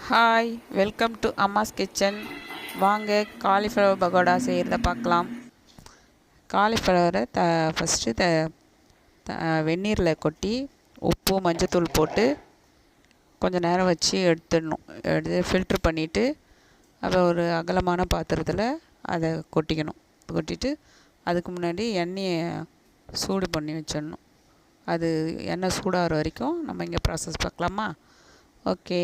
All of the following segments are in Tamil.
Hi, welcome to அம்மாஸ் kitchen. வாங்க காலிஃப்ளவர் பகோடா செய்கிறத பார்க்கலாம். காலிஃப்ளவரை ஃபஸ்ட்டு வெந்நீரில் கொட்டி உப்பு மஞ்சத்தூள் போட்டு கொஞ்சம் நேரம் வச்சு எடுத்து ஃபில்ட்ரு பண்ணிவிட்டு அப்புறம் ஒரு அகலமான பாத்திரத்தில் அதை கொட்டிட்டு அதுக்கு முன்னாடி எண்ணெயை சூடு பண்ணி வச்சிடணும். அது எண்ணெய் சூடாகிற வரைக்கும் நம்ம இங்கே ப்ராசஸ் பார்க்கலாமா? ஓகே.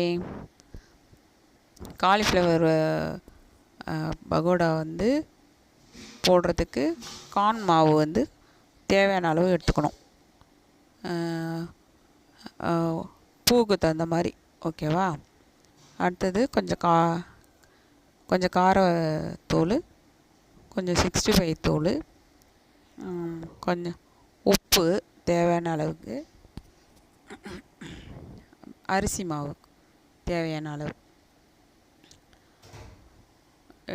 காலிஃப்ளவர் பகோடா போடுறதுக்கு கார்ன் மாவு தேவையான அளவு எடுத்துக்கணும். பூவுக்கு தகுந்த மாதிரி, ஓகேவா? அடுத்தது கொஞ்சம் காரத்தூள், கொஞ்சம் 65 தூள், கொஞ்சம் உப்பு தேவையான அளவுக்கு, அரிசி மாவு தேவையான அளவு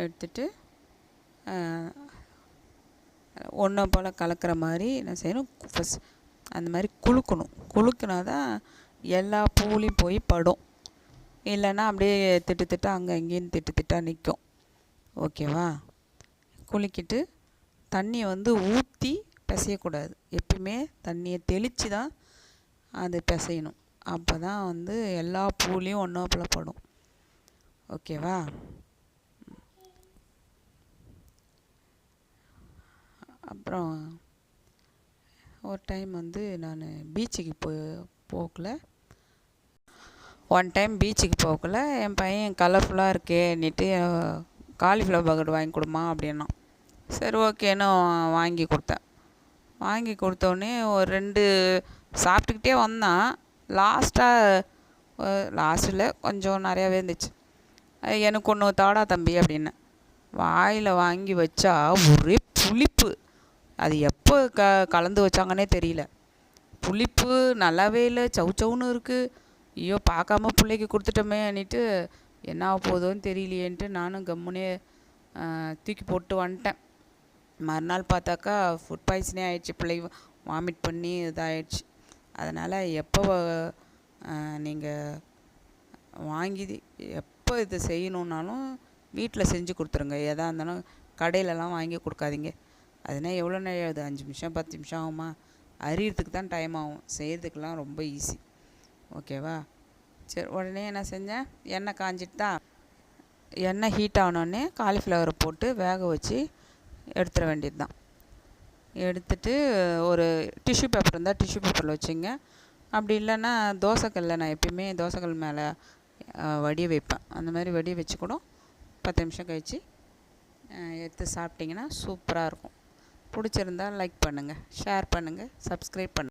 எடுத்துட்டு ஒன்றை போல் கலக்கிற மாதிரி என்ன செய்யணும், ஃபஸ்ட் அந்த மாதிரி குலுக்குனா தான் எல்லா பூலையும் போய் படும். இல்லைன்னா அப்படியே திட்டு அங்கே இங்கேயும் திட்டாக நிற்கும். ஓகேவா? குலுக்கிட்டு தண்ணியை ஊற்றி பிசையக்கூடாது. எப்பயுமே தண்ணியை தெளித்து தான் அது பிசையணும். அப்போ தான் எல்லா பூலையும் ஒன்றா போல் படும். ஓகேவா? அப்புறம் ஒரு டைம் நான் பீச்சுக்கு போகல என் பையன் கலர்ஃபுல்லாக இருக்கேன்னுட்டு காலிஃப்ளவர் பகோடா வாங்கி கொடுமா அப்படின்னா. சரி ஓகேன்னு வாங்கி கொடுத்தேன். வாங்கி கொடுத்தோடனே ஒரு 2 சாப்பிட்டுக்கிட்டே வந்தான். லாஸ்ட்டில் கொஞ்சம் நிறையாவே இருந்துச்சு. எனக்கு ஒன்று தாடா தம்பி அப்படின்னு வாயில் வாங்கி வச்சா ஒரே புளிப்பு. அது எப்போ கலந்து வச்சாங்கன்னே தெரியல. புளிப்பு நல்லாவே இல்லை, சவுன்னு இருக்குது. ஐயோ, பார்க்காம பிள்ளைக்கு கொடுத்துட்டோமேன்னுட்டு என்ன ஆக போதோன்னு தெரியலையேன்ட்டு நானும் கம்முனே தூக்கி போட்டு வந்துட்டேன். மறுநாள் பார்த்தாக்கா ஃபுட் பாய்சனே ஆகிடுச்சு. பிள்ளை வாமிட் பண்ணி இதாகிடுச்சு. அதனால் எப்போ நீங்கள் எப்போ இது செய்யணுன்னாலும் வீட்டில் செஞ்சு கொடுத்துருங்க. எதாக இருந்தாலும் கடையிலலாம் வாங்கி கொடுக்காதீங்க. அதனால் எவ்வளோ நேரம் ஆகுது? 5 நிமிஷம் 10 நிமிஷம் ஆகுமா? அரியறதுக்கு தான் டைம் ஆகும். செய்கிறதுக்கெலாம் ரொம்ப ஈஸி. ஓகேவா? சரி, உடனே என்ன செஞ்சேன், எண்ணெய் காஞ்சிட்டு தான் எண்ணெய் ஹீட் ஆனோடனே காலிஃப்ளவரை போட்டு வேக வச்சு எடுத்துட வேண்டியது தான். எடுத்துட்டு ஒரு டிஷ்யூ பேப்பர் இருந்தால் டிஷ்யூ பேப்பரில் வச்சுங்க. அப்படி இல்லைன்னா தோசைக்கல்லில் நான் எப்பயுமே தோசைக்கல் மேலே வடிய வைப்பேன். அந்த மாதிரி வடிய வச்சு கூட 10 நிமிஷம் கழித்து எடுத்து சாப்பிட்டிங்கன்னா சூப்பராக இருக்கும். பிடிச்சிருந்தால் லைக் பண்ணுங்கள், ஷேர் பண்ணுங்கள், சப்ஸ்கிரைப் பண்ணுங்கள்.